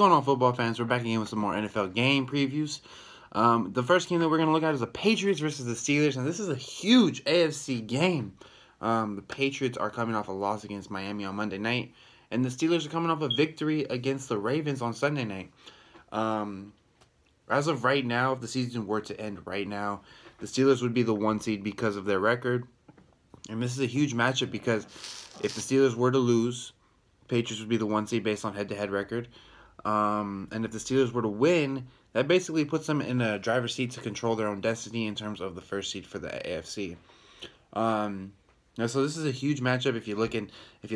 going on, football fans? We're back again with some more NFL game previews. The first game that we're going to look at is the Patriots versus the Steelers, and this is a huge AFC game. The Patriots are coming off a loss against Miami on Monday night, and the Steelers are coming off a victory against the Ravens on Sunday night. As of right now, if the season were to end right now, the Steelers would be the 1 seed because of their record. And this is a huge matchup because if the Steelers were to lose, Patriots would be the 1 seed based on head-to-head record. And if the Steelers were to win, that basically puts them in a driver's seat to control their own destiny in terms of the first seed for the AFC. So this is a huge matchup if you're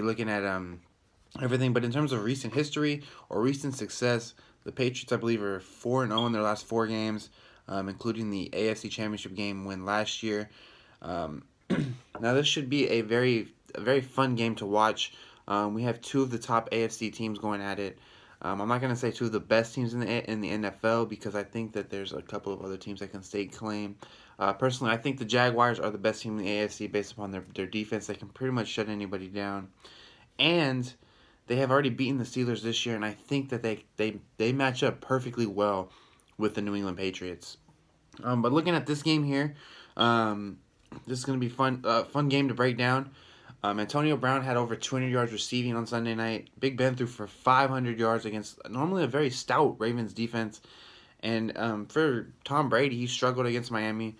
looking at everything. But in terms of recent history or recent success, the Patriots, I believe, are 4-0 in their last 4 games, including the AFC Championship game win last year. Now this should be a very fun game to watch. We have 2 of the top AFC teams going at it. I'm not going to say 2 of the best teams in the NFL because I think that there's a couple of other teams that can stake claim. Personally, I think the Jaguars are the best team in the AFC based upon their defense. They can pretty much shut anybody down. And they have already beaten the Steelers this year, and I think that they match up perfectly well with the New England Patriots. But looking at this game here, this is going to be fun game to break down. Antonio Brown had over 200 yards receiving on Sunday night. Big Ben threw for 500 yards against normally a very stout Ravens defense. And for Tom Brady, he struggled against Miami.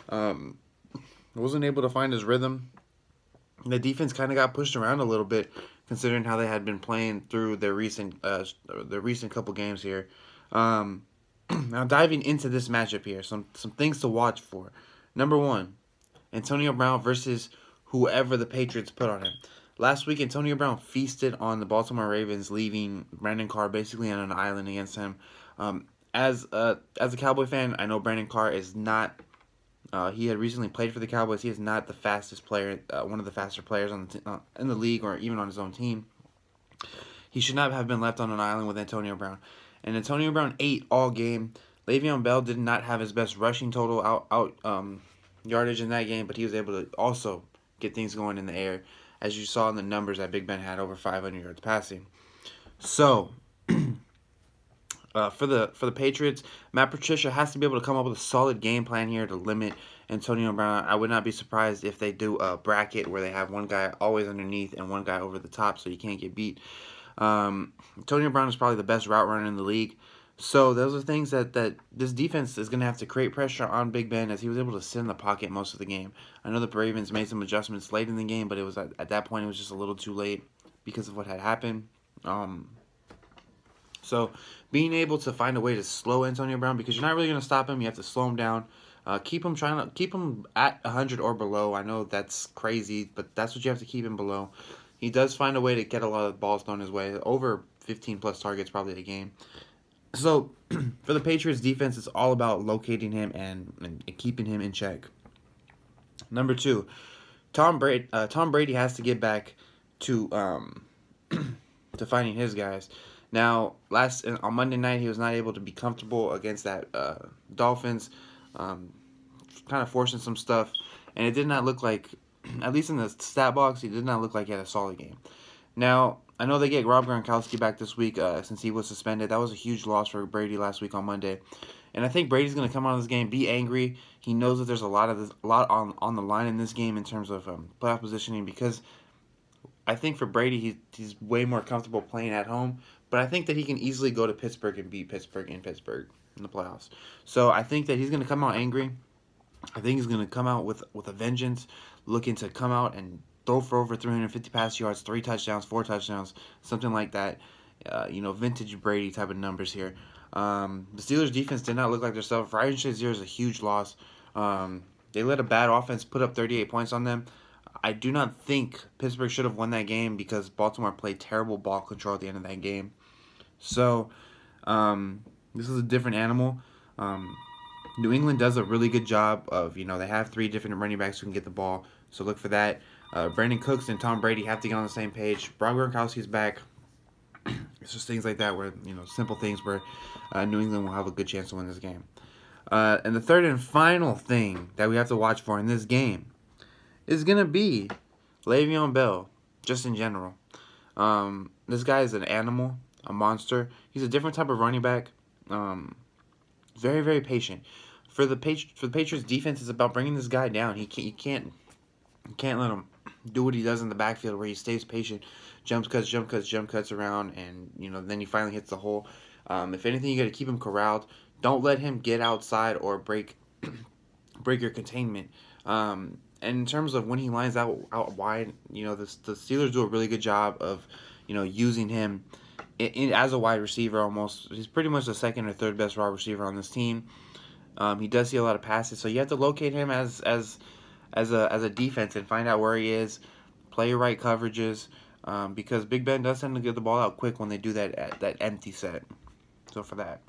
Wasn't able to find his rhythm. The defense kind of got pushed around a little bit, considering how they had been playing through their recent couple games here. Now diving into this matchup here, some things to watch for. Number 1, Antonio Brown versus whoever the Patriots put on him. Last week, Antonio Brown feasted on the Baltimore Ravens, leaving Brandon Carr basically on an island against him. As a Cowboy fan, I know Brandon Carr is not. He had recently played for the Cowboys. He is not the fastest player, one of the faster players in the league, or even on his own team. He should not have been left on an island with Antonio Brown. And Antonio Brown ate all game. Le'Veon Bell did not have his best rushing total yardage in that game, but he was able to also get things going in the air, as you saw in the numbers that Big Ben had over 500 yards passing. So, for the Patriots, Matt Patricia has to be able to come up with a solid game plan here to limit Antonio Brown. I would not be surprised if they do a bracket where they have one guy always underneath and one guy over the top so you can't get beat. Antonio Brown is probably the best route runner in the league. So those are things that this defense is going to have to create pressure on Big Ben, as he was able to sit in the pocket most of the game. I know the Ravens made some adjustments late in the game, but it was at that point it was just a little too late because of what had happened. So being able to find a way to slow Antonio Brown, because you're not really going to stop him, you have to slow him down. Keep him at 100 or below. I know that's crazy, but that's what you have to keep him below. He does find a way to get a lot of balls thrown his way, over 15+ targets probably a game. So, for the Patriots defense, it's all about locating him and keeping him in check. Number 2, Tom Brady has to get back to to finding his guys. Now, on Monday night, he was not able to be comfortable against that Dolphins, kind of forcing some stuff, and it did not look like, at least in the stat box, he did not look like he had a solid game. Now, I know they get Rob Gronkowski back this week since he was suspended. That was a huge loss for Brady last week on Monday. And I think Brady's going to come out of this game, be angry. He knows that there's a lot on the line in this game in terms of playoff positioning, because I think for Brady, he's way more comfortable playing at home. But I think that he can easily go to Pittsburgh and beat Pittsburgh in the playoffs. So I think that he's going to come out angry. I think he's going to come out with a vengeance, looking to come out and throw for over 350 pass yards, 3 touchdowns, 4 touchdowns, something like that. Vintage Brady type of numbers here. The Steelers' defense did not look like themselves. 5-0 is a huge loss. They let a bad offense put up 38 points on them. I do not think Pittsburgh should have won that game because Baltimore played terrible ball control at the end of that game. So, this is a different animal. New England does a really good job of, they have 3 different running backs who can get the ball. So look for that. Brandon Cooks and Tom Brady have to get on the same page. Rob Gronkowski's back. It's just things like that where, simple things where New England will have a good chance to win this game. And the third and final thing that we have to watch for in this game is going to be Le'Veon Bell, just in general. This guy is an animal, a monster. He's a different type of running back. Very, very patient. For the Patriots defense, is about bringing this guy down. You can't let him do what he does in the backfield, where he stays patient, jump cuts around, and then he finally hits the hole. If anything, you got to keep him corralled. Don't let him get outside or break your containment. And in terms of when he lines out wide, the Steelers do a really good job of using him as a wide receiver. Almost, he's pretty much the second or third best wide receiver on this team. He does see a lot of passes, so you have to locate him as a defense and find out where he is, play your right coverages, because Big Ben does tend to get the ball out quick when they do that empty set. So for that.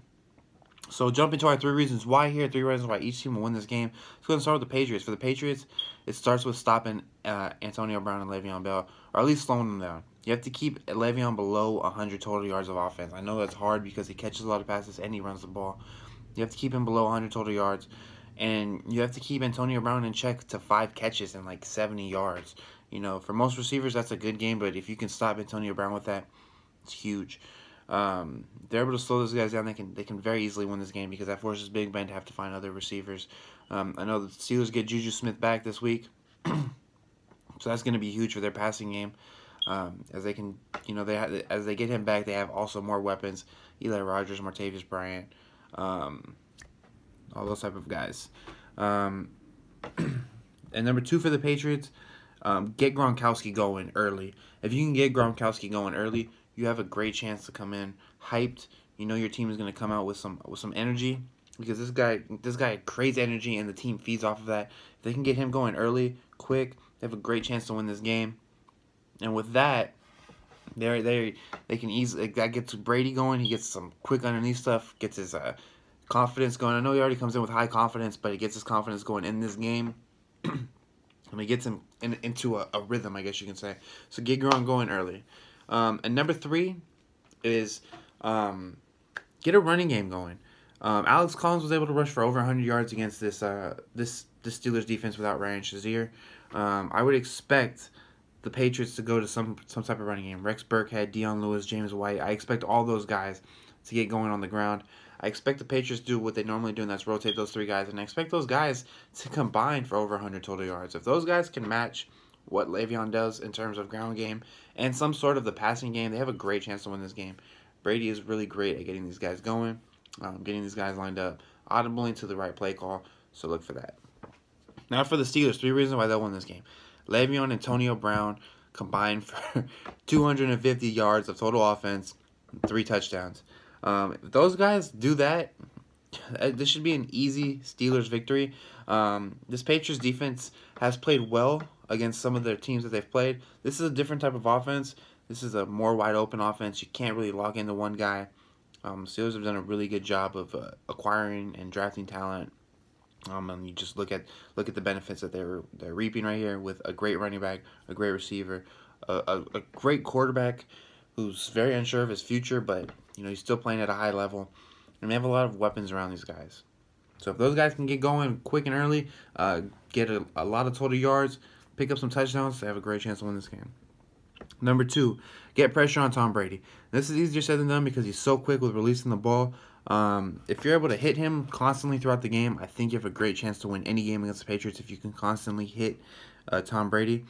So jump into our 3 reasons why here, 3 reasons why each team will win this game. Let's go and start with the Patriots. For the Patriots, it starts with stopping Antonio Brown and Le'Veon Bell, or at least slowing them down. You have to keep Le'Veon below 100 total yards of offense. I know that's hard because he catches a lot of passes and he runs the ball. You have to keep him below 100 total yards. And you have to keep Antonio Brown in check to 5 catches and like 70 yards. For most receivers, that's a good game. But if you can stop Antonio Brown with that, it's huge. They're able to slow those guys down. They can very easily win this game because that forces Big Ben to have to find other receivers. I know the Steelers get Juju Smith back this week, so that's going to be huge for their passing game. As they can, as they get him back, they have also more weapons: Eli Rogers, Martavis Bryant, all those type of guys. And number 2 for the Patriots, get Gronkowski going early. If you can get Gronkowski going early, you have a great chance to come in hyped. Your team is going to come out with some energy because this guy creates energy and the team feeds off of that. If they can get him going early, quick, they have a great chance to win this game. And with that, they can easily, that gets Brady going. He gets some quick underneath stuff, gets his confidence going. I know he already comes in with high confidence, but he gets his confidence going in this game. And he gets him into a rhythm, I guess you can say. So get Gronk going early. And number 3 is get a running game going. Alex Collins was able to rush for over 100 yards against this Steelers defense without Ryan Shazier. I would expect the Patriots to go to some type of running game. Rex Burkhead, Dion Lewis, James White. I expect all those guys to get going on the ground. I expect the Patriots to do what they normally do, and that's rotate those 3 guys. And I expect those guys to combine for over 100 total yards. If those guys can match what Le'Veon does in terms of ground game and some sort of the passing game, they have a great chance to win this game. Brady is really great at getting these guys going, getting these guys lined up, audibly to the right play call, so look for that. Now for the Steelers, 3 reasons why they'll win this game. Le'Veon and Antonio Brown combined for 250 yards of total offense, 3 touchdowns. If those guys do that, this should be an easy Steelers victory. This Patriots defense has played well against some of their teams that they've played. This is a different type of offense. This is a more wide open offense. You can't really lock into one guy. Steelers have done a really good job of acquiring and drafting talent. And you just look at the benefits that they're reaping right here with a great running back, a great receiver, a great quarterback who's very unsure of his future, but he's still playing at a high level, and they have a lot of weapons around these guys. So if those guys can get going quick and early, get a lot of total yards, pick up some touchdowns, they have a great chance to win this game. Number 2, get pressure on Tom Brady. This is easier said than done because he's so quick with releasing the ball. If you're able to hit him constantly throughout the game, I think you have a great chance to win any game against the Patriots if you can constantly hit Tom Brady.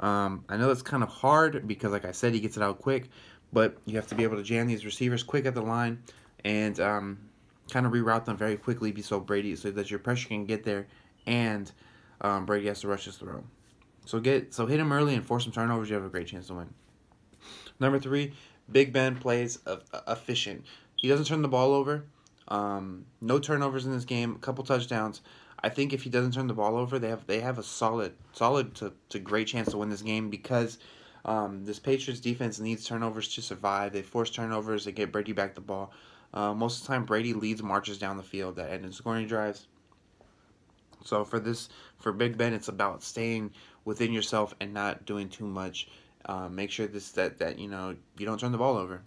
I know that's kind of hard because, like I said, he gets it out quick, but you have to be able to jam these receivers quick at the line and kind of reroute them very quickly so that your pressure can get there and Brady has to rush his throw. So hit him early and force some turnovers. You have a great chance to win. Number 3, Big Ben plays efficient. He doesn't turn the ball over. No turnovers in this game. A couple touchdowns. I think if he doesn't turn the ball over, they have a solid to great chance to win this game because this Patriots defense needs turnovers to survive. They force turnovers. They get Brady back the ball. Most of the time, Brady leads marches down the field that end in scoring drives. So for Big Ben, it's about staying within yourself and not doing too much. Make sure that you don't turn the ball over.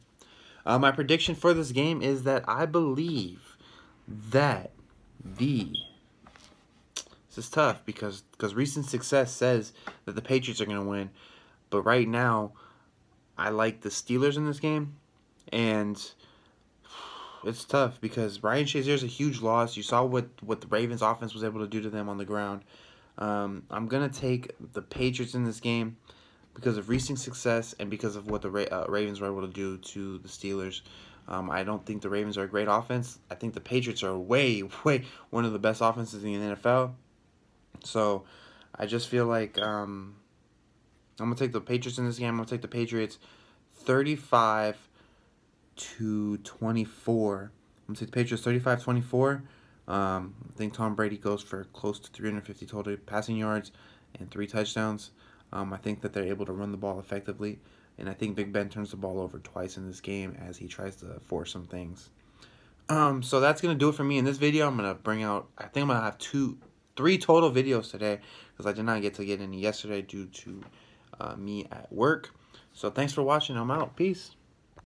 My prediction for this game is that I believe that this is tough because recent success says that the Patriots are going to win, but right now I like the Steelers in this game, and it's tough because Ryan Shazier's a huge loss. You saw what the Ravens offense was able to do to them on the ground. I'm gonna take the Patriots in this game because of recent success and because of what the Ravens were able to do to the Steelers. I don't think the Ravens are a great offense. I think the Patriots are way one of the best offenses in the NFL. So I just feel like I'm gonna take the Patriots in this game. I'm gonna take the Patriots 35-24. I'm gonna take the Patriots 35-24. I think Tom Brady goes for close to 350 total passing yards and 3 touchdowns. I think that they're able to run the ball effectively, and I think Big Ben turns the ball over twice in this game as he tries to force some things. So that's gonna do it for me in this video. I'm gonna bring out. I think I'm gonna have 3 total videos today because I did not get any yesterday due to me at work. So thanks for watching. I'm out. Peace.